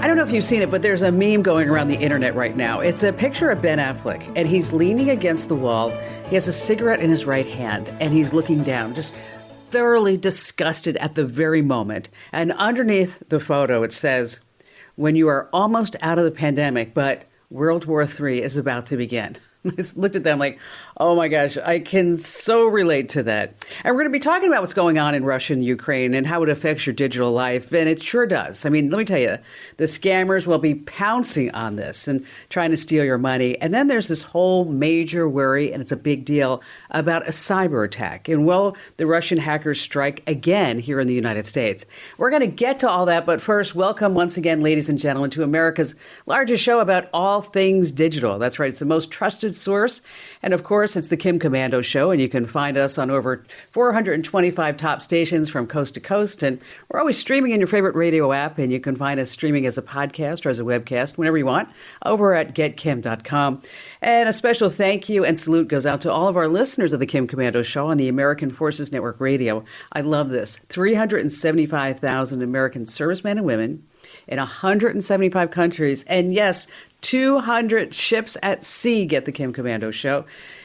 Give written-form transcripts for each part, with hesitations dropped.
I don't know if you've seen it, but there's a meme going around the internet right now. It's a picture of Ben Affleck, and he's leaning against the wall. He has a cigarette in his right hand, and he's looking down, just thoroughly disgusted at the very moment. And underneath the photo, it says, "When you are almost out of the pandemic, but World War III is about to begin." I looked at them like, oh my gosh, I can so relate to that. And we're going to be talking about what's going on in Russia and Ukraine and how it affects your digital life. And it sure does. I mean, let me tell you, the scammers will be pouncing on this and trying to steal your money. And then there's this whole major worry, and it's a big deal, about a cyber attack. And will the Russian hackers strike again here in the United States? We're going to get to all that. But first, welcome once again, ladies and gentlemen, to America's largest show about all things digital. That's right. It's the most trusted source. And of course, it's the Kim Komando Show, and you can find us on over 425 top stations from coast to coast. And we're always streaming in your favorite radio app, and you can find us streaming as a podcast or as a webcast whenever you want over at getkim.com. And a special thank you and salute goes out to all of our listeners of the Kim Komando Show on the American Forces Network Radio. I love this. 375,000 American servicemen and women in 175 countries. And yes, 200 ships at sea get the Kim Komando Show.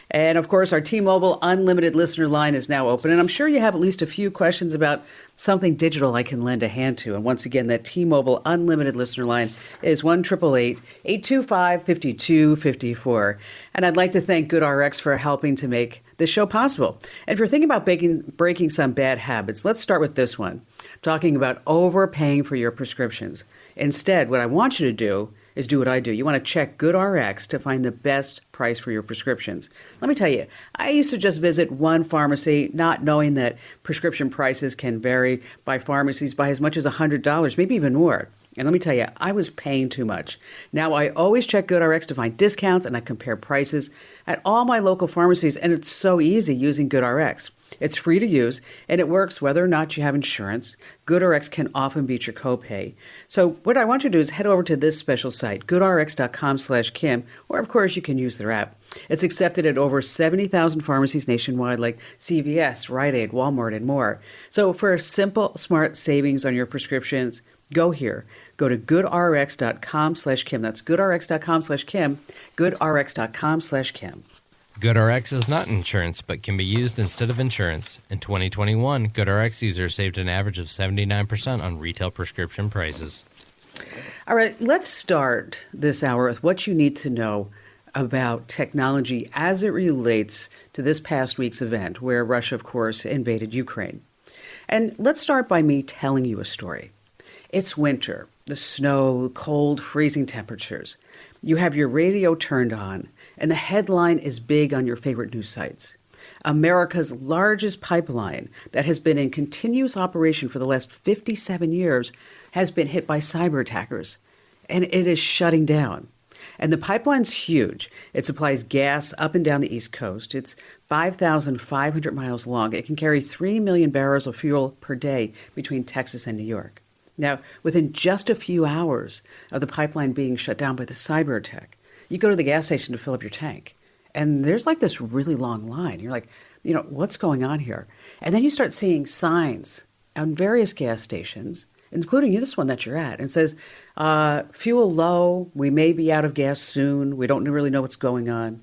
And of course, our T-Mobile Unlimited listener line is now open. And I'm sure you have at least a few questions about something digital I can lend a hand to. And once again, that T-Mobile Unlimited listener line is 1-888-825-5254. And I'd like to thank GoodRx for helping to make this show possible. And if you're thinking about breaking some bad habits, let's start with this one. I'm talking about overpaying for your prescriptions. Instead, what I want you to do is do what I do. You want to check GoodRx to find the best price for your prescriptions. Let me tell you, I used to just visit one pharmacy, not knowing that prescription prices can vary by pharmacies by as much as $100, maybe even more. And let me tell you, I was paying too much. Now I always check GoodRx to find discounts, and I compare prices at all my local pharmacies, and it's so easy using GoodRx. It's free to use, and it works whether or not you have insurance. GoodRx can often beat your copay. So what I want you to do is head over to this special site, goodrx.com/Kim, or of course you can use their app. It's accepted at over 70,000 pharmacies nationwide like CVS, Rite Aid, Walmart, and more. So for a simple, smart savings on your prescriptions, go here. Go to goodrx.com/Kim. That's goodrx.com/Kim, goodrx.com/Kim. GoodRx is not insurance, but can be used instead of insurance. In 2021, GoodRx users saved an average of 79% on retail prescription prices. All right, let's start this hour with what you need to know about technology as it relates to this past week's event, where Russia, of course, invaded Ukraine. And let's start by me telling you a story. It's winter, the snow, cold, freezing temperatures. You have your radio turned on, and the headline is big on your favorite news sites. America's largest pipeline that has been in continuous operation for the last 57 years has been hit by cyber attackers, and it is shutting down. And the pipeline's huge. It supplies gas up and down the East Coast. It's 5,500 miles long. It can carry 3 million barrels of fuel per day between Texas and New York. Now, within just a few hours of the pipeline being shut down by the cyber attack, you go to the gas station to fill up your tank, and there's like this really long line. You're like, what's going on here? And then you start seeing signs on various gas stations, including this one that you're at, and it says, fuel low, we may be out of gas soon, we don't really know what's going on.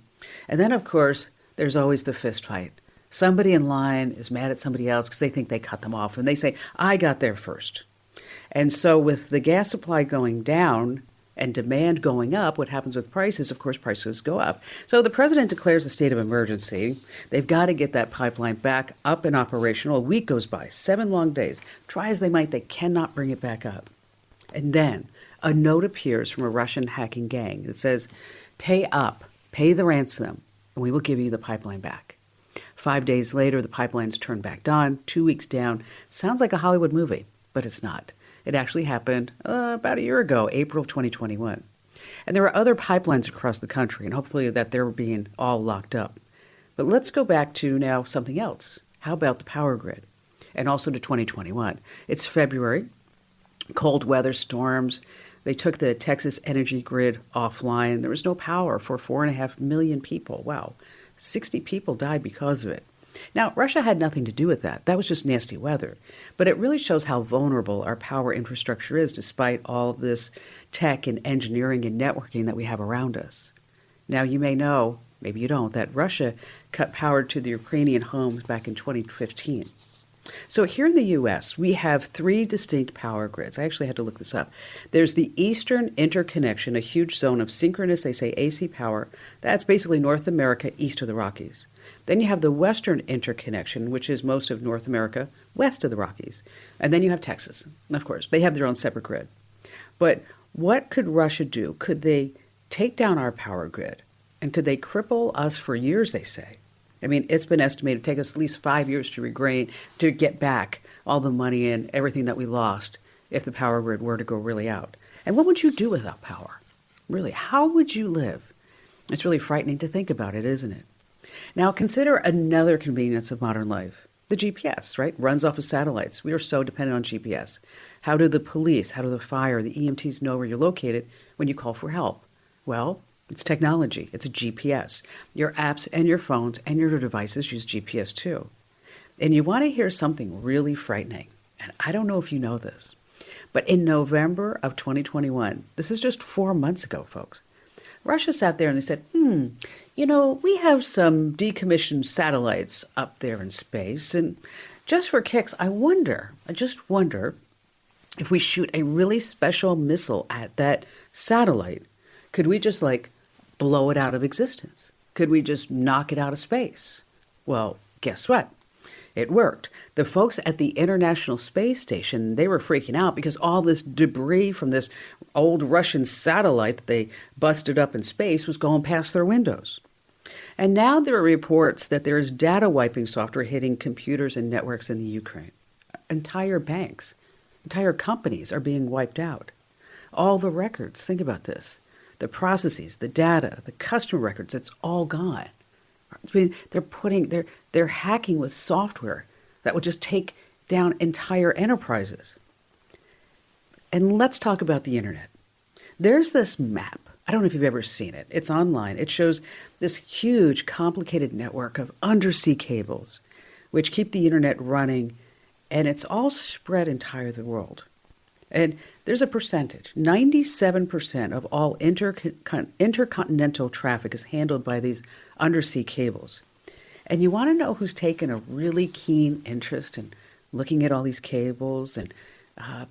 And then, of course, there's always the fist fight. Somebody in line is mad at somebody else because they think they cut them off, and they say, I got there first. And so with the gas supply going down and demand going up, what happens with prices? Of course, prices go up. So the president declares a state of emergency. They've got to get that pipeline back up and operational. A week goes by, 7 long days. Try as they might, they cannot bring it back up. And then a note appears from a Russian hacking gang that says, pay up, pay the ransom, and we will give you the pipeline back. 5 days later, the pipeline's turned back on, 2 weeks down. Sounds like a Hollywood movie, but it's not. It actually happened about a year ago, April of 2021. And there are other pipelines across the country, and hopefully that they're being all locked up. But let's go back to now something else. How about the power grid? And also to 2021. It's February, cold weather, storms. They took the Texas energy grid offline. There was no power for 4.5 million people. Wow. 60 people died because of it. Now, Russia had nothing to do with that. That was just nasty weather. But it really shows how vulnerable our power infrastructure is despite all of this tech and engineering and networking that we have around us. Now, you may know, maybe you don't, that Russia cut power to the Ukrainian homes back in 2015. So here in the U.S., we have three distinct power grids. I actually had to look this up. There's the Eastern Interconnection, a huge zone of synchronous, they say, AC power. That's basically North America east of the Rockies. Then you have the Western Interconnection, which is most of North America west of the Rockies. And then you have Texas. Of course, they have their own separate grid. But what could Russia do? Could they take down our power grid? And could they cripple us for years, they say? I mean, it's been estimated to take us at least 5 years to get back all the money and everything that we lost if the power grid were to go really out. And what would you do without power? Really, how would you live? It's really frightening to think about it, isn't it? Now, consider another convenience of modern life. The GPS, right? Runs off of satellites. We are so dependent on GPS. How do the police, how do the fire, the EMTs know where you're located when you call for help? Well, it's technology. It's a GPS. Your apps and your phones and your devices use GPS too. And you want to hear something really frightening. And I don't know if you know this, but in November of 2021, this is just 4 months ago, folks, Russia sat there and they said, we have some decommissioned satellites up there in space. And just for kicks, I just wonder if we shoot a really special missile at that satellite, could we just blow it out of existence? Could we just knock it out of space? Well, guess what? It worked. The folks at the International Space Station, they were freaking out because all this debris from this old Russian satellite that they busted up in space was going past their windows. And now there are reports that there is data wiping software hitting computers and networks in the Ukraine. Entire banks, entire companies are being wiped out. All the records, think about this. The processes, the data, the customer records, it's all gone. I mean, they're hacking with software that would just take down entire enterprises. And let's talk about the internet. There's this map. I don't know if you've ever seen it. It's online. It shows this huge, complicated network of undersea cables, which keep the internet running, and it's all spread entire the world. And there's a percentage. 97% of all intercontinental traffic is handled by these undersea cables. And you want to know who's taken a really keen interest in looking at all these cables, and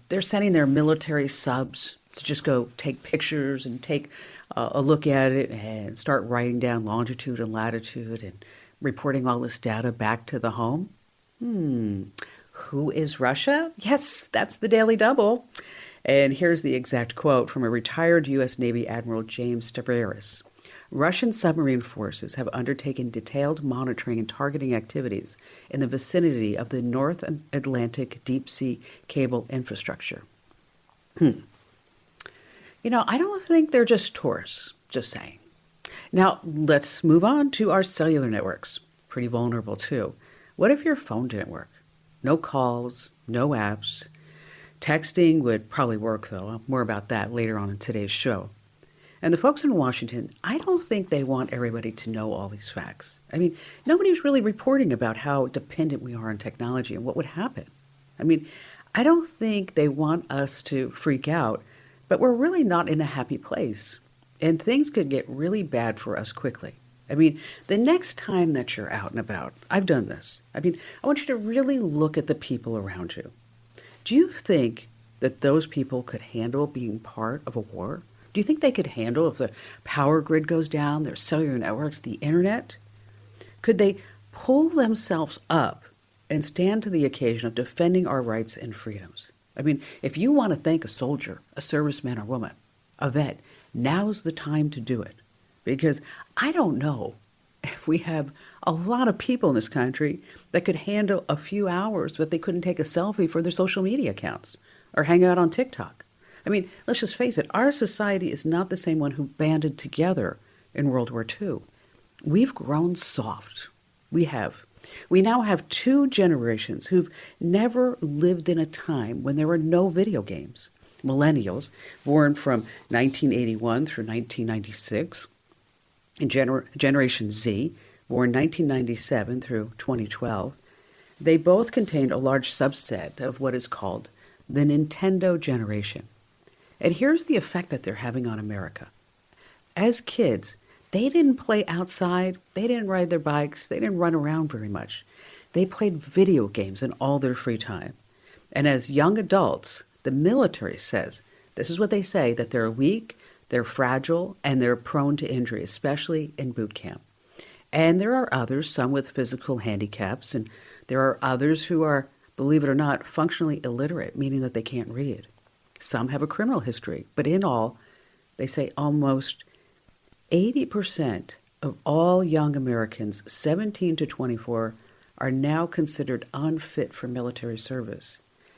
they're sending their military subs to just go take pictures and take a look at it and start writing down longitude and latitude and reporting all this data back to the home. Who is Russia? Yes, that's the Daily Double. And here's the exact quote from a retired U.S. Navy Admiral James Stavridis. Russian submarine forces have undertaken detailed monitoring and targeting activities in the vicinity of the North Atlantic deep sea cable infrastructure. I don't think they're just tourists, just saying. Now, let's move on to our cellular networks. Pretty vulnerable, too. What if your phone didn't work? No calls, no apps. Texting would probably work, though. More about that later on in today's show. And the folks in Washington, I don't think they want everybody to know all these facts. I mean, nobody's really reporting about how dependent we are on technology and what would happen. I mean, I don't think they want us to freak out, but we're really not in a happy place. And things could get really bad for us quickly. I mean, the next time that you're out and about, I've done this. I want you to really look at the people around you. Do you think that those people could handle being part of a war? Do you think they could handle if the power grid goes down, their cellular networks, the internet? Could they pull themselves up and stand to the occasion of defending our rights and freedoms? I mean, if you want to thank a soldier, a serviceman or woman, a vet, now's the time to do it. Because I don't know if we have a lot of people in this country that could handle a few hours, but they couldn't take a selfie for their social media accounts or hang out on TikTok. I mean, let's just face it, our society is not the same one who banded together in World War II. We've grown soft. We have. We now have two generations who've never lived in a time when there were no video games. Millennials, born from 1981 through 1996, and Generation Z, born 1997 through 2012. They both contained a large subset of what is called the Nintendo generation. And here's the effect that they're having on America. As kids, they didn't play outside, they didn't ride their bikes, they didn't run around very much. They played video games in all their free time. And as young adults, the military says, this is what they say, that they're weak, they're fragile, and they're prone to injury, especially in boot camp. And there are others, some with physical handicaps, and there are others who are, believe it or not, functionally illiterate, meaning that they can't read. Some have a criminal history, but in all, they say almost 80% of all young Americans 17 to 24 are now considered unfit for military service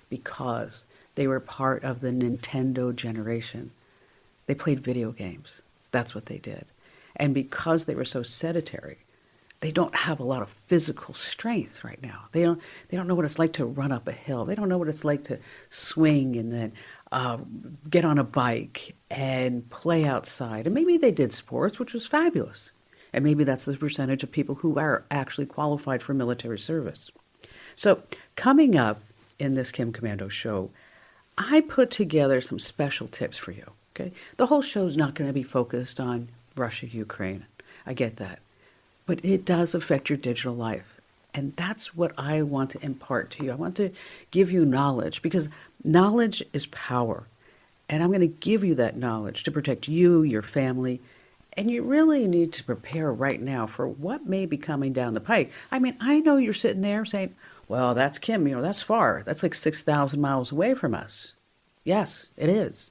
because they were part of the Nintendo generation. They played video games. That's what they did. And because they were so sedentary, they don't have a lot of physical strength right now. They don't know what it's like to run up a hill. They don't know what it's like to swing and then get on a bike and play outside. And maybe they did sports, which was fabulous. And maybe that's the percentage of people who are actually qualified for military service. So coming up in this Kim Komando show, I put together some special tips for you. Okay, the whole show is not going to be focused on Russia, Ukraine. I get that. But it does affect your digital life. And that's what I want to impart to you. I want to give you knowledge because knowledge is power. And I'm going to give you that knowledge to protect you, your family. And you really need to prepare right now for what may be coming down the pike. I mean, I know you're sitting there saying, well, that's Kim, that's far. That's like 6,000 miles away from us. Yes, it is.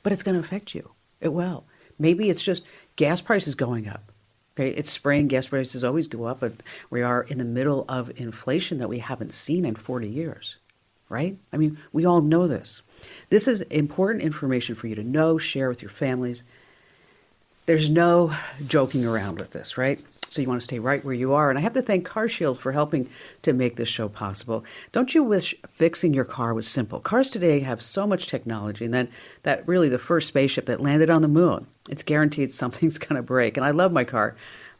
But it's going to affect you. It will. Maybe it's just gas prices going up. Okay, it's spring, gas prices always go up, but we are in the middle of inflation that we haven't seen in 40 years, right? I mean, we all know this. This is important information for you to know, share with your families. There's no joking around with this, right? So you want to stay right where you are. And I have to thank CarShield for helping to make this show possible. Don't you wish fixing your car was simple? Cars today have so much technology, and then that really the first spaceship that landed on the moon. It's guaranteed something's going to break. And I love my car,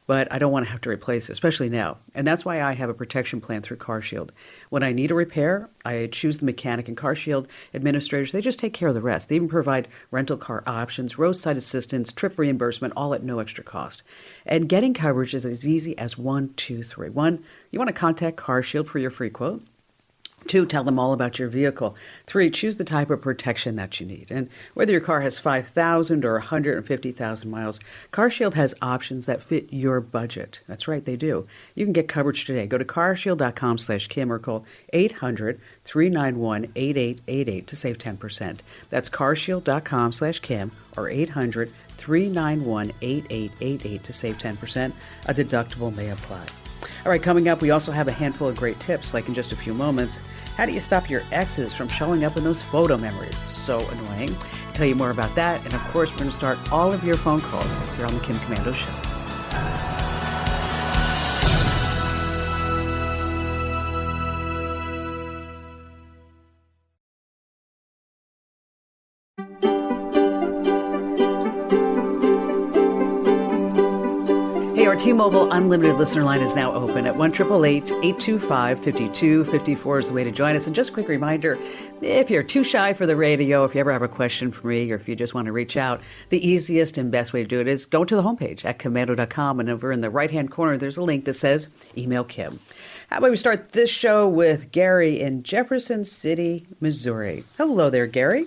but I don't want to have to replace it, especially now. And that's why I have a protection plan through CarShield. When I need a repair, I choose the mechanic, and CarShield administrators, they just take care of the rest. They even provide rental car options, roadside assistance, trip reimbursement, all at no extra cost. And getting coverage is as easy as 1, 2, 3. 1, you want to contact CarShield for your free quote. 2, tell them all about your vehicle. 3, choose the type of protection that you need. And whether your car has 5,000 or 150,000 miles, CarShield has options that fit your budget. That's right, they do. You can get coverage today. Go to carshield.com/Kim or call 800-391-8888 to save 10%. That's carshield.com/Kim or 800-391-8888 to save 10%. A deductible may apply. All right, coming up, we also have a handful of great tips, like in just a few moments. How do you stop your exes from showing up in those photo memories? So annoying. I'll tell you more about that. And of course, we're going to start all of your phone calls here on the Kim Komando Show. Our T-Mobile Unlimited listener line is now open at 1-888-825-5254 is the way to join us. And just a quick reminder, if you're too shy for the radio, if you ever have a question for me, or if you just want to reach out, the easiest and best way to do it is go to the homepage at komando.com, and over in the right-hand corner, there's a link that says Email Kim. How about we start this show with Gary in Jefferson City, Missouri. Hello there, Gary.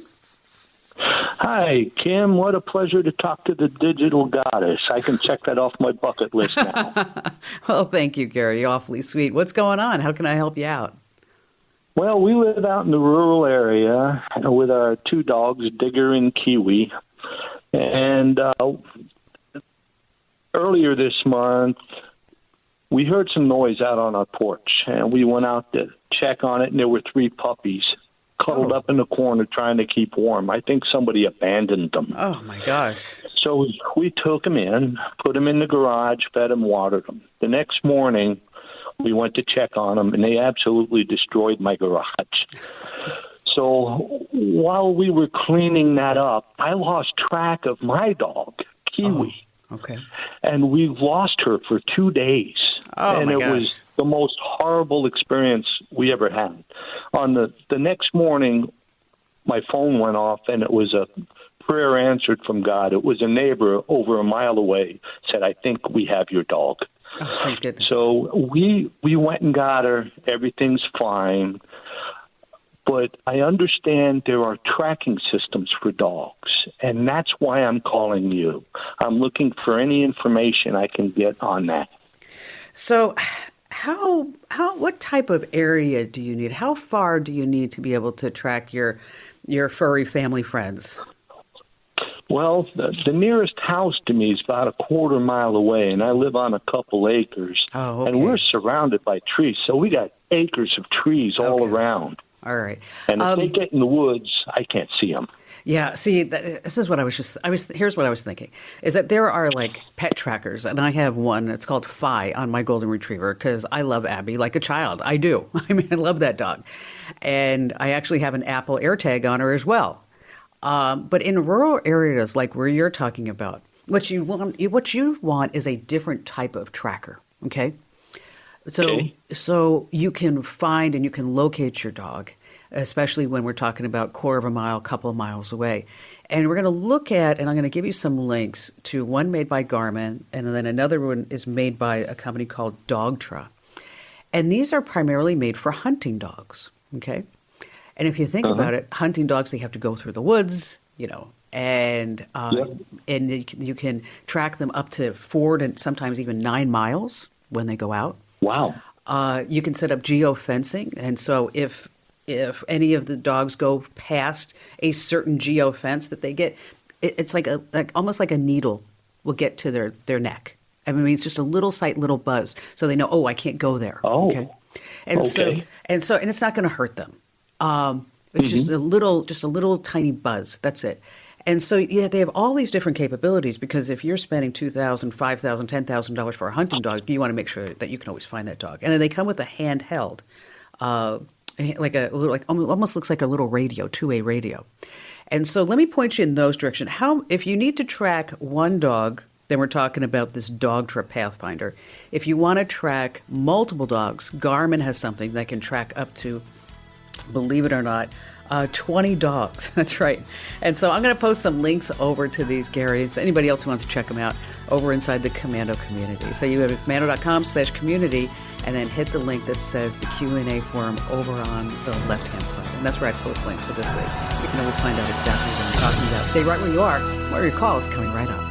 Hi, Kim. What a pleasure to talk to the digital goddess. I can check that off my bucket list now. Well, thank you, Gary. You're awfully sweet. What's going on? How can I help you out? Well, we live out in the rural area with our 2 dogs, Digger and Kiwi. And earlier this month, we heard some noise out on our porch, and we went out to check on it, and there were 3 puppies cuddled up in the corner trying to keep warm. I think somebody abandoned them. Oh, my gosh. So we took them in, put them in the garage, fed them, watered them. The next morning, we went to check on them, and they absolutely destroyed my garage. So while we were cleaning that up, I lost track of my dog, Kiwi. Okay. And we lost her for 2 days. Oh, and my it gosh. was the most horrible experience we ever had. On the next morning, my phone went off, and it was a prayer answered from God. It was a neighbor over a mile away said, "I think we have your dog." Oh, thank goodness. So we went and got her. Everything's fine. But I understand there are tracking systems for dogs, and that's why I'm calling you. I'm looking for any information I can get on that. So what type of area do you need? How far do you need to be able to track your furry family friends? Well, the nearest house to me is about a quarter mile away, and I live on a couple acres. Oh, okay. And we're surrounded by trees, so we got acres of trees all Okay. around. All right. And if they get in the woods, I can't see them. Yeah, see, this is what here's what I was thinking, is that there are like pet trackers, and I have one, it's called Fi on my golden retriever, because I love Abby like a child. I do. I mean, I love that dog. And I actually have an Apple AirTag on her as well. But in rural areas like where you're talking about, what you want is a different type of tracker, okay? So you can find and you can locate your dog, especially when we're talking about quarter of a mile, couple of miles away. And we're going to look at, and I'm going to give you some links to one made by Garmin, and then another one is made by a company called Dogtra. And these are primarily made for hunting dogs, okay? And if you think about it, hunting dogs, they have to go through the woods, and you can track them up to 4 to sometimes even 9 miles when they go out. Wow. You can set up geofencing, and so if any of the dogs go past a certain geofence that they get, it's like almost like a needle will get to their neck. I mean, it's just a little buzz, so they know, I can't go there. Oh, okay. And okay. so it's not going to hurt them. It's just a little tiny buzz. That's it. And so, they have all these different capabilities, because if you're spending $2,000, $5,000, $10,000 for a hunting dog, you want to make sure that you can always find that dog. And then they come with a handheld, almost looks like a little radio, two-way radio. And so let me point you in those directions. If you need to track one dog, then we're talking about this Dogtra Pathfinder. If you want to track multiple dogs, Garmin has something that can track up to, believe it or not, 20 dogs. That's right. And so I'm going to post some links over to these, Gary. It's anybody else who wants to check them out over inside the Commando community. So you go to commando.com/community and then hit the link that says the Q&A forum over on the left-hand side. And that's where I post links. So this way you can always find out exactly what I'm talking about. Stay right where you are. More of your calls coming right up.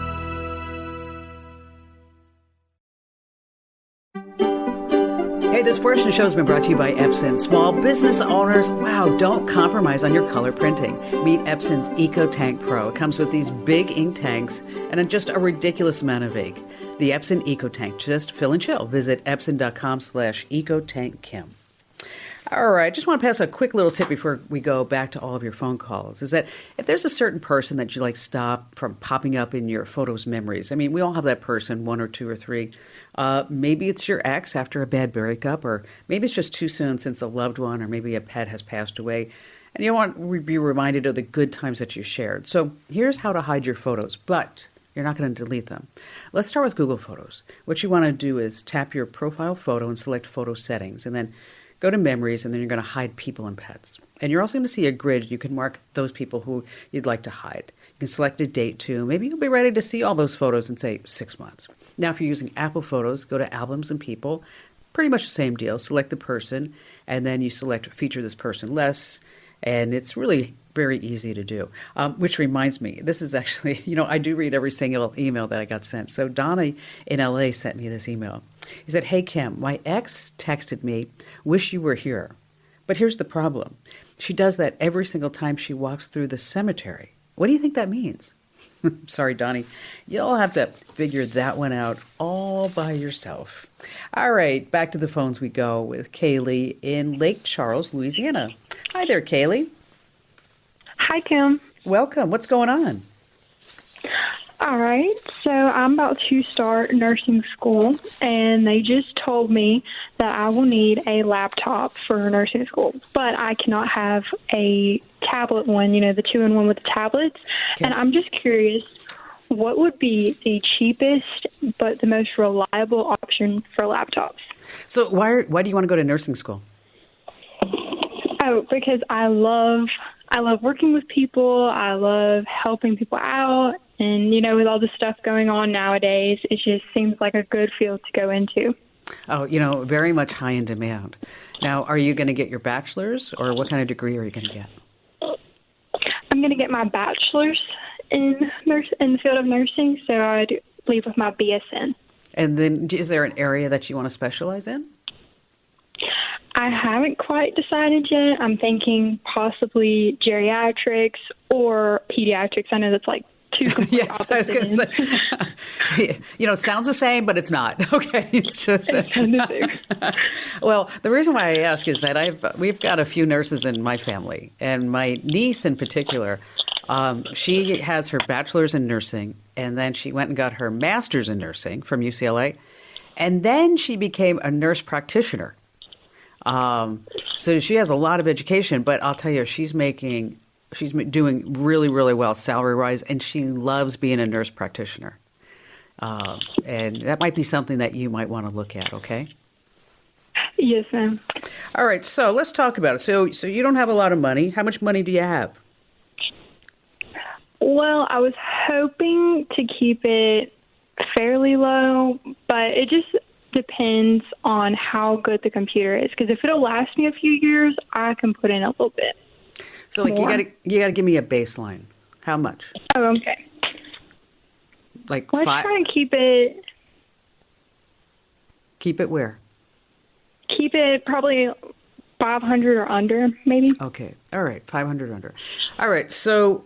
Hey, this portion of the show has been brought to you by Epson. Small business owners, don't compromise on your color printing. Meet Epson's EcoTank Pro. It comes with these big ink tanks and just a ridiculous amount of ink. The Epson EcoTank, just fill and chill. Visit epson.com/EcoTankKim. All right, just want to pass a quick little tip before we go back to all of your phone calls, is that if there's a certain person that you stop from popping up in your photos memories, I mean, we all have that person, one or two or three. Maybe it's your ex after a bad breakup, or maybe it's just too soon since a loved one, or maybe a pet has passed away, and you want to be reminded of the good times that you shared. So here's how to hide your photos, but you're not going to delete them. Let's start with Google Photos. What you want to do is tap your profile photo and select photo settings, and then go to memories, and then you're going to hide people and pets. And you're also going to see a grid. You can mark those people who you'd like to hide. You can select a date too. Maybe you'll be ready to see all those photos in, say, 6 months. Now, if you're using Apple Photos, go to Albums and People. Pretty much the same deal. Select the person, and then you select Feature This Person Less, and it's really very easy to do. Which reminds me, this is actually, I do read every single email that I got sent. So Donna in LA sent me this email. He said, "Hey, Kim, my ex texted me, wish you were here. But here's the problem. She does that every single time she walks through the cemetery. What do you think that means?" Sorry, Donnie. You'll have to figure that one out all by yourself. All right, back to the phones we go with Kaylee in Lake Charles, Louisiana. Hi there, Kaylee. Hi, Kim. Welcome. What's going on? All right. So I'm about to start nursing school, and they just told me that I will need a laptop for nursing school, but I cannot have a tablet one, the 2-in-1 with the tablets. Okay. And I'm just curious, what would be the cheapest but the most reliable option for laptops? So why do you want to go to nursing school? Oh, because I love working with people. I love helping people out. And, with all the stuff going on nowadays, it just seems like a good field to go into. Oh, very much high in demand. Now, are you going to get your bachelor's, or what kind of degree are you going to get? I'm going to get my bachelor's in the field of nursing, so I'd leave with my BSN. And then is there an area that you want to specialize in? I haven't quite decided yet. I'm thinking possibly geriatrics or pediatrics. I know that's like two complete yes, I was going to say. It sounds the same, but it's not. Okay, it's just. Well, the reason why I ask is that we've got a few nurses in my family, and my niece in particular. She has her bachelor's in nursing, and then she went and got her master's in nursing from UCLA, and then she became a nurse practitioner. So she has a lot of education, but I'll tell you, she's doing really, really well salary-wise, and she loves being a nurse practitioner. And that might be something that you might want to look at, okay? Yes, ma'am. All right, so let's talk about it. So you don't have a lot of money. How much money do you have? Well, I was hoping to keep it fairly low, but it just depends on how good the computer is. Because if it'll last me a few years, I can put in a little bit. So, like, more. you gotta give me a baseline. How much? Oh, okay. Like Let's try and keep it. Keep it where? Keep it probably 500 or under, maybe. Okay. All right. 500 under. All right. So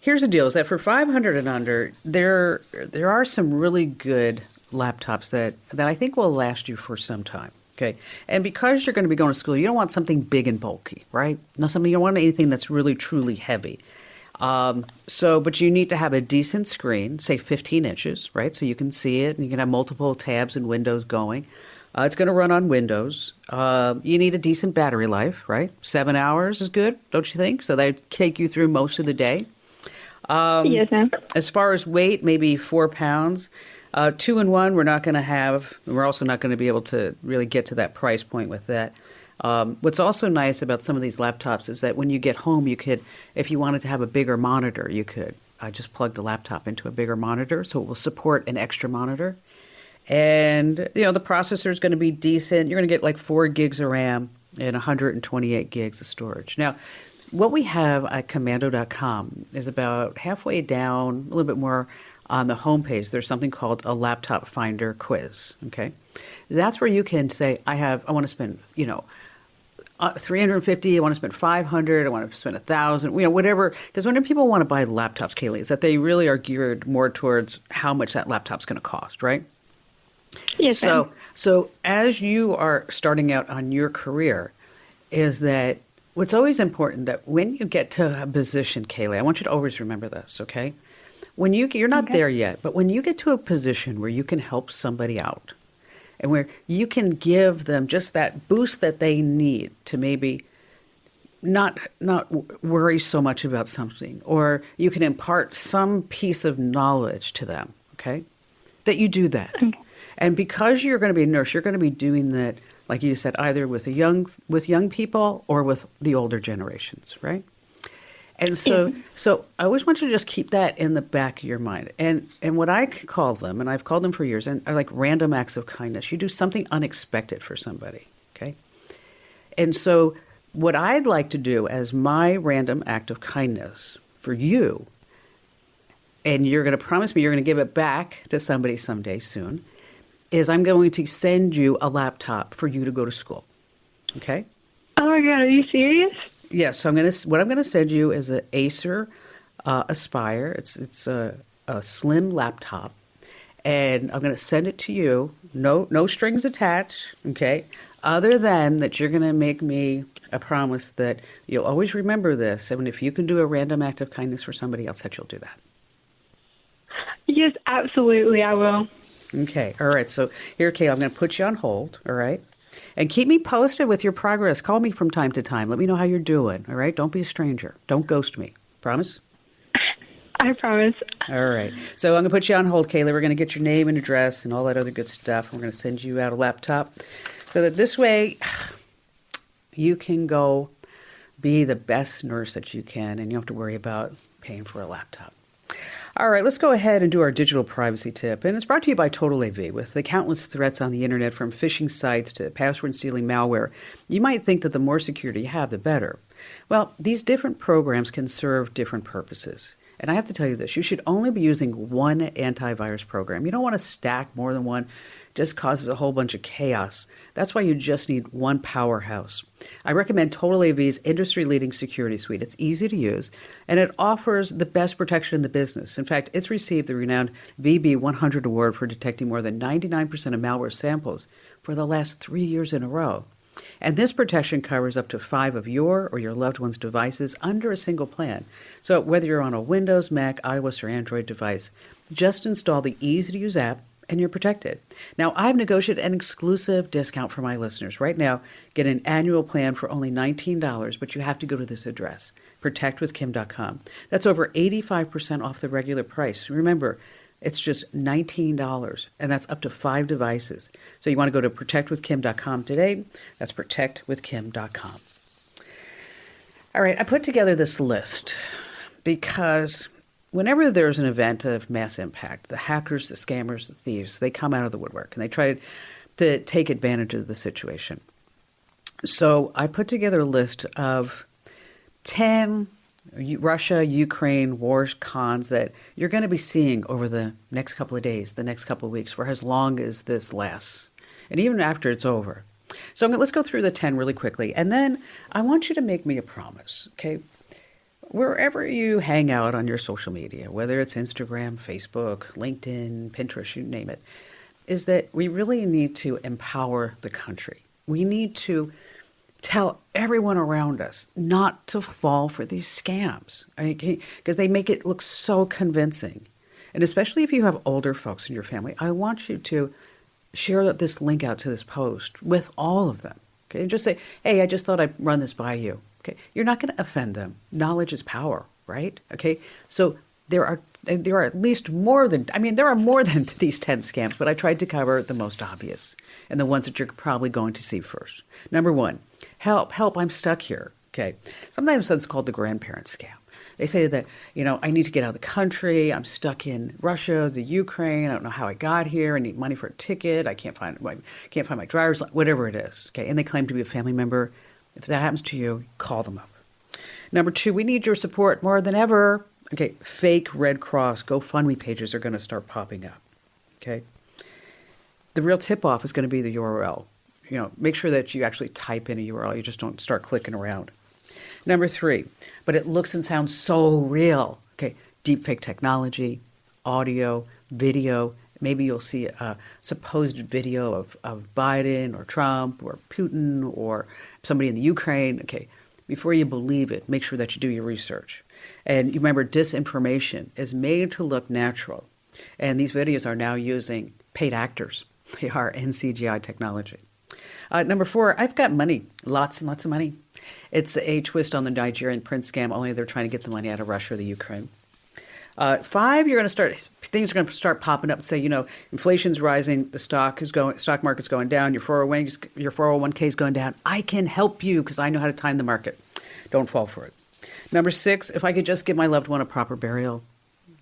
here's the deal: is that for 500 and under, there are some really good laptops that I think will last you for some time. Okay. And because you're going to be going to school, you don't want something big and bulky, right? You don't want anything that's really, truly heavy. But you need to have a decent screen, say 15 inches, right? So you can see it and you can have multiple tabs and windows going. It's going to run on Windows. You need a decent battery life, right? 7 hours is good, don't you think? So that take you through most of the day. Yes, ma'am. As far as weight, maybe 4 pounds. 2-in-1, we're not going to have. We're also not going to be able to really get to that price point with that. What's also nice about some of these laptops is that when you get home, you could, if you wanted to have a bigger monitor, you could just plug the laptop into a bigger monitor, so it will support an extra monitor. And, the processor is going to be decent. You're going to get like 4 gigs of RAM and 128 gigs of storage. Now, what we have at commando.com is about halfway down, a little bit more on the homepage. There's something called a laptop finder quiz. Okay. That's where you can say, I want to spend, 350, I want to spend 500, I want to spend 1,000, whatever. Because when people want to buy laptops, Kaylee, is that they really are geared more towards how much that laptop's going to cost, right? Yes, ma'am. So as you are starting out on your career, is that what's always important that when you get to a position, Kaylee, I want you to always remember this, okay? When you're not there yet, but when you get to a position where you can help somebody out and where you can give them just that boost that they need to maybe not worry so much about something, or you can impart some piece of knowledge to them, okay, that you do that. Okay. And because you're going to be a nurse, you're going to be doing that, like you said, either with young people or with the older generations, right? And so I always want you to just keep that in the back of your mind. And what I call them, and I've called them for years, and are like random acts of kindness. You do something unexpected for somebody, okay? And so what I'd like to do as my random act of kindness for you, and you're going to promise me you're going to give it back to somebody someday soon, is I'm going to send you a laptop for you to go to school, okay? Oh my God, are you serious? Yes, so what I'm going to send you is an Acer Aspire. It's a slim laptop, and I'm going to send it to you. No strings attached, okay? Other than that, you're going to make me a promise that you'll always remember this, and if you can do a random act of kindness for somebody else, that you'll do that. Yes, absolutely, I will. Okay, all right. So here, Kayla, I'm going to put you on hold. All right. And keep me posted with your progress. Call me from time to time. Let me know how you're doing, all right? Don't be a stranger. Don't ghost me. Promise? I promise. All right. So I'm going to put you on hold, Kayla. We're going to get your name and address and all that other good stuff. We're going to send you out a laptop so that this way you can go be the best nurse that you can, and you don't have to worry about paying for a laptop. All right, let's go ahead and do our digital privacy tip. And it's brought to you by Total AV. With the countless threats on the internet, from phishing sites to password stealing malware, you might think that the more security you have, the better. Well, these different programs can serve different purposes. And I have to tell you this, you should only be using one antivirus program. You don't want to stack more than one. It just causes a whole bunch of chaos. That's why you just need one powerhouse. I recommend Total AV's industry-leading security suite. It's easy to use, and it offers the best protection in the business. In fact, it's received the renowned VB100 award for detecting more than 99% of malware samples for the last 3 years in a row. And this protection covers up to 5 of your or your loved one's devices under a single plan. So whether you're on a Windows, Mac, iOS, or Android device, just install the easy-to-use app and you're protected. Now, I've negotiated an exclusive discount for my listeners. Right now, get an annual plan for only $19, but you have to go to this address, protectwithkim.com. That's over 85% off the regular price. Remember, it's just $19, and that's up to 5 devices. So you want to go to protectwithkim.com today. That's protectwithkim.com. All right, I put together this list because whenever there's an event of mass impact, the hackers, the scammers, the thieves, they come out of the woodwork, and they try to take advantage of the situation. So I put together a list of 10 Russia-Ukraine war cons that you're going to be seeing over the next couple of days, the next couple of weeks, for as long as this lasts, and even after it's over. So let's go through the 10 really quickly, and then I want you to make me a promise, okay? Wherever you hang out on your social media, whether it's Instagram, Facebook, LinkedIn, Pinterest, you name it, is that we really need to empower the country. We need to tell everyone around us not to fall for these scams, because they make it look so convincing. And especially if you have older folks in your family, I want you to share this link out to this post with all of them. Okay, and just say, hey, I just thought I'd run this by you. Okay, you're not going to offend them. Knowledge is power, right? Okay, so there are at least more than these 10 scams, but I tried to cover the most obvious and the ones that you're probably going to see first. Number 1, help, I'm stuck here. Okay, sometimes that's called the grandparent scam. They say that, I need to get out of the country. I'm stuck in Russia, the Ukraine. I don't know how I got here. I need money for a ticket. I can't find my driver's license, whatever it is. Okay, and they claim to be a family member. If that happens to you, call them up. Number 2, we need your support more than ever. Okay, fake Red Cross GoFundMe pages are going to start popping up. Okay, the real tip-off is going to be the URL. Make sure that you actually type in a URL. You just don't start clicking around. Number 3, but it looks and sounds so real. Okay, deepfake technology, audio, video. Maybe you'll see a supposed video of Biden or Trump or Putin or somebody in the Ukraine. Okay, before you believe it, make sure that you do your research. And you remember, disinformation is made to look natural. And these videos are now using paid actors. They are NCGI technology. Number 4, I've got money, lots and lots of money. It's a twist on the Nigerian prince scam, only they're trying to get the money out of Russia or the Ukraine. 5, things are going to start popping up and say, inflation's rising, the stock market's going down, your 401k is going down. I can help you because I know how to time the market. Don't fall for it. Number 6, if I could just give my loved one a proper burial.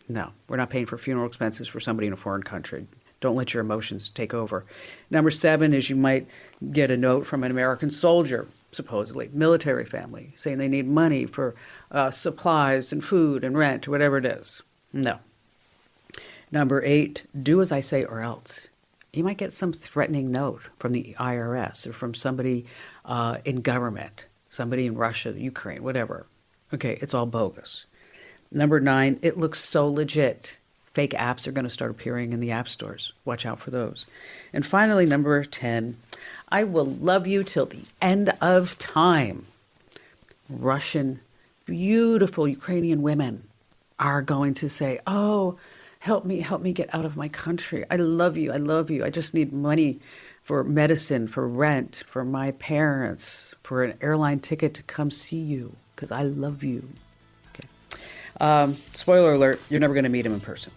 No, we're not paying for funeral expenses for somebody in a foreign country. Don't let your emotions take over. Number 7 is you might get a note from an American soldier, supposedly, military family, saying they need money for supplies and food and rent or whatever it is. No. Number 8, do as I say or else. You might get some threatening note from the IRS or from somebody in government, somebody in Russia, Ukraine, whatever. Okay, it's all bogus. Number 9, it looks so legit. Fake apps are going to start appearing in the app stores. Watch out for those. And finally, number 10, I will love you till the end of time. Russian, beautiful Ukrainian women are going to say, oh, help me get out of my country. I love you. I just need money for medicine, for rent, for my parents, for an airline ticket to come see you because I love you. Okay. Spoiler alert, you're never going to meet him in person.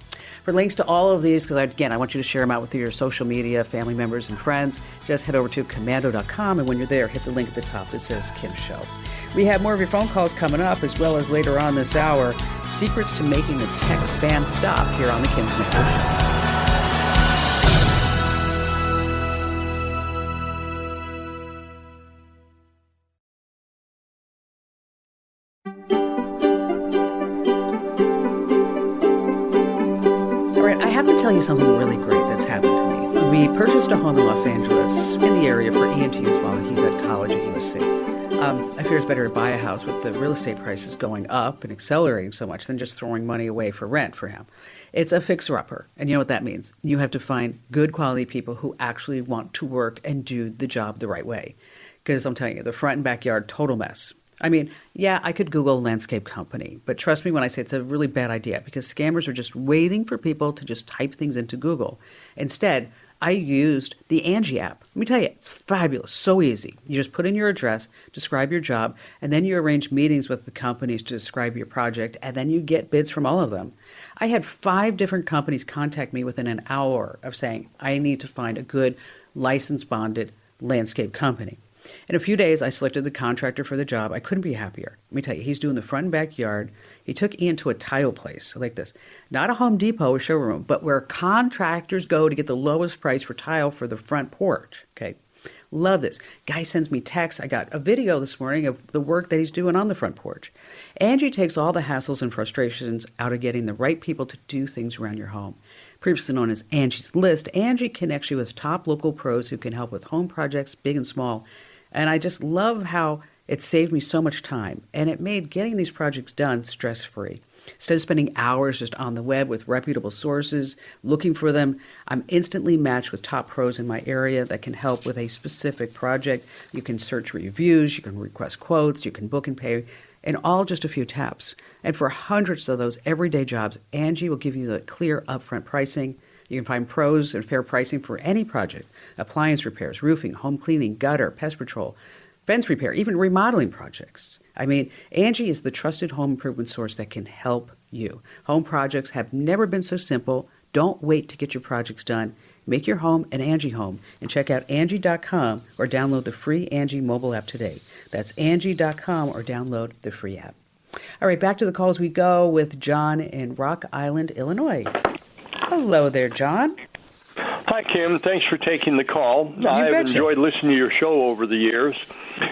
For links to all of these, because again, I want you to share them out with your social media, family members, and friends, just head over to commando.com, and when you're there, hit the link at the top that says Kim Show. We have more of your phone calls coming up, as well as later on this hour, secrets to making the tech spam stop here on the Kim Commando Show. Tell you something really great that's happened to me. We purchased a home in Los Angeles in the area for Ian to use while he's at college at USC. I fear it's better to buy a house with the real estate prices going up and accelerating so much than just throwing money away for rent for him. It's a fixer-upper, and you know what that means. You have to find good quality people who actually want to work and do the job the right way. Because I'm telling you, the front and backyard, total mess. I mean, yeah, I could Google landscape company, but trust me when I say it's a really bad idea because scammers are just waiting for people to just type things into Google. Instead, I used the Angie app. Let me tell you, it's fabulous, so easy. You just put in your address, describe your job, and then you arrange meetings with the companies to describe your project, and then you get bids from all of them. I had 5 different companies contact me within an hour of saying, I need to find a good licensed bonded landscape company. In a few days, I selected the contractor for the job. I couldn't be happier. Let me tell you, he's doing the front and backyard. He took Ian to a tile place like this. Not a Home Depot or showroom, but where contractors go to get the lowest price for tile for the front porch. Okay. Love this. Guy sends me texts. I got a video this morning of the work that he's doing on the front porch. Angie takes all the hassles and frustrations out of getting the right people to do things around your home. Previously known as Angie's List, Angie connects you with top local pros who can help with home projects, big and small. And I just love how it saved me so much time, and it made getting these projects done stress-free. Instead of spending hours just on the web with reputable sources, looking for them, I'm instantly matched with top pros in my area that can help with a specific project. You can search reviews, you can request quotes, you can book and pay, and all just a few taps. And for hundreds of those everyday jobs, Angie will give you the clear upfront pricing. You can find pros and fair pricing for any project: appliance repairs, roofing, home cleaning, gutter, pest control, fence repair, even remodeling projects. I mean, Angie is the trusted home improvement source that can help you. Home projects have never been so simple. Don't wait to get your projects done. Make your home an Angie home and check out Angie.com or download the free Angie mobile app today. That's Angie.com or download the free app. All right, back to the calls we go with John in Rock Island, Illinois. Hello there, John. Hi, Kim. Thanks for taking the call. I've enjoyed listening to your show over the years.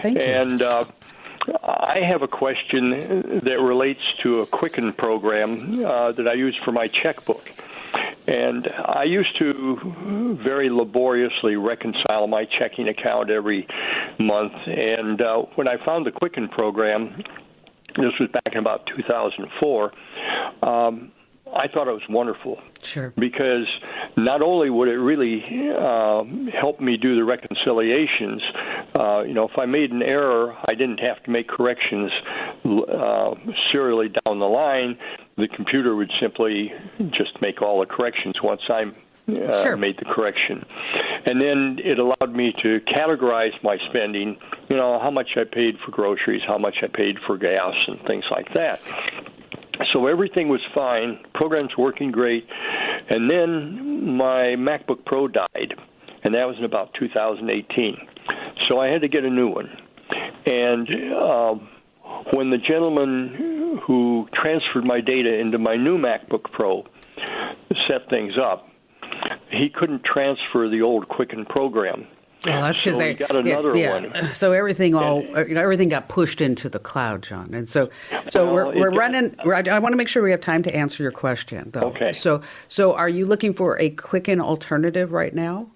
Thank you. And I have a question that relates to a Quicken program that I use for my checkbook. And I used to very laboriously reconcile my checking account every month. And when I found the Quicken program, this was back in about 2004, I thought it was wonderful. Sure. Because not only would it really help me do the reconciliations, if I made an error, I didn't have to make corrections serially down the line. The computer would simply just make all the corrections once I made the correction. And then it allowed me to categorize my spending, how much I paid for groceries, how much I paid for gas, and things like that. So everything was fine. Program's working great. And then my MacBook Pro died, and that was in about 2018. So I had to get a new one. And when the gentleman who transferred my data into my new MacBook Pro set things up, he couldn't transfer the old Quicken program. Well, that's because they got another one. So everything everything got pushed into the cloud, John. And so we're running. I want to make sure we have time to answer your question, though. Okay. So are you looking for a Quicken alternative right now?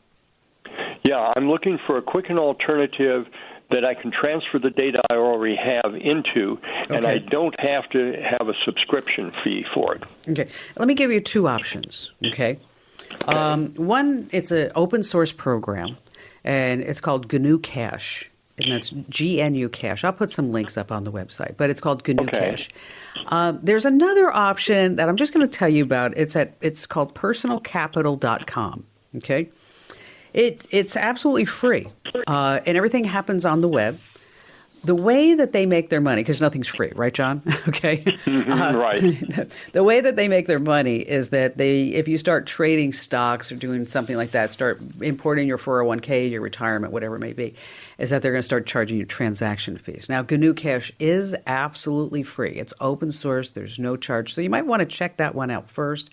Yeah, I'm looking for a Quicken alternative that I can transfer the data I already have into, and I don't have to have a subscription fee for it. Okay. Let me give you 2 options. Okay. One, it's an open source program, and it's called GNU Cache, and that's GNU Cache. I'll put some links up on the website, but it's called GNU Cache. There's another option that I'm just going to tell you about. It's called personalcapital.com. Okay. It's absolutely free, and everything happens on the web. The way that they make their money, because nothing's free, right, John? Okay. Right. The way that they make their money is that if you start trading stocks or doing something like that, start importing your 401k, your retirement, whatever it may be, is that they're going to start charging you transaction fees. Now, GNU Cash is absolutely free. It's open source. There's no charge. So you might want to check that one out first.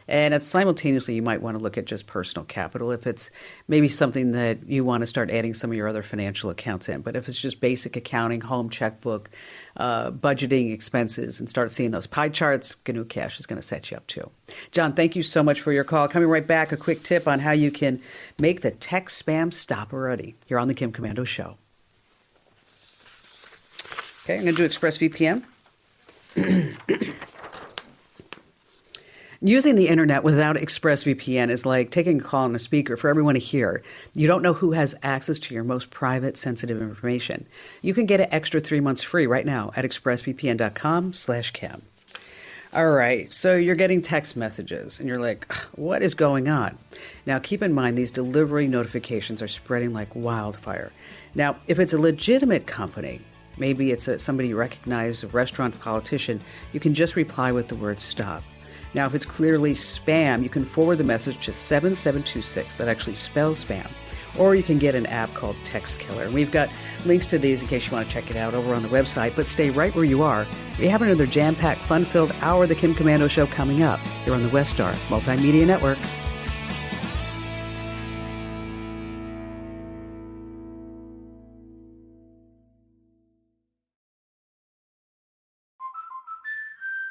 And simultaneously, you might want to look at just personal capital if it's maybe something that you want to start adding some of your other financial accounts in. But if it's just basic accounting, home checkbook, budgeting expenses, and start seeing those pie charts, GNU Cash is going to set you up too. John, thank you so much for your call. Coming right back, a quick tip on how you can make the text spam stop already. You're on the Kim Komando Show. Okay, I'm going to do ExpressVPN. Using the internet without ExpressVPN is like taking a call on a speaker for everyone to hear. You don't know who has access to your most private, sensitive information. You can get an extra 3 months free right now at expressvpn.com/Kim. All right, so you're getting text messages and you're like, what is going on? Now, keep in mind, these delivery notifications are spreading like wildfire. Now, if it's a legitimate company, maybe it's somebody you recognize, a restaurant, politician, you can just reply with the word stop. Now, if it's clearly spam, you can forward the message to 7726. That actually spells spam. Or you can get an app called Text Killer. And we've got links to these in case you want to check it out over on the website. But stay right where you are. We have another jam-packed, fun-filled hour of the Kim Komando Show coming up here on the West Star Multimedia Network.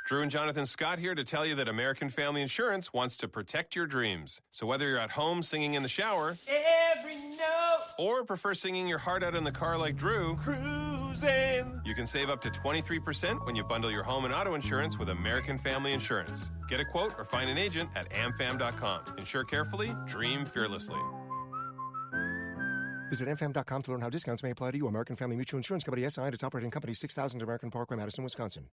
Drew and Jonathan Scott here to tell you that American Family Insurance wants to protect your dreams. So whether you're at home singing in the shower, every note, or prefer singing your heart out in the car like Drew, cruising, you can save up to 23% when you bundle your home and auto insurance with American Family Insurance. Get a quote or find an agent at amfam.com. Insure carefully, dream fearlessly. Visit amfam.com to learn how discounts may apply to you. American Family Mutual Insurance Company, SI, and its operating company, 6000 American Parkway, Madison, Wisconsin.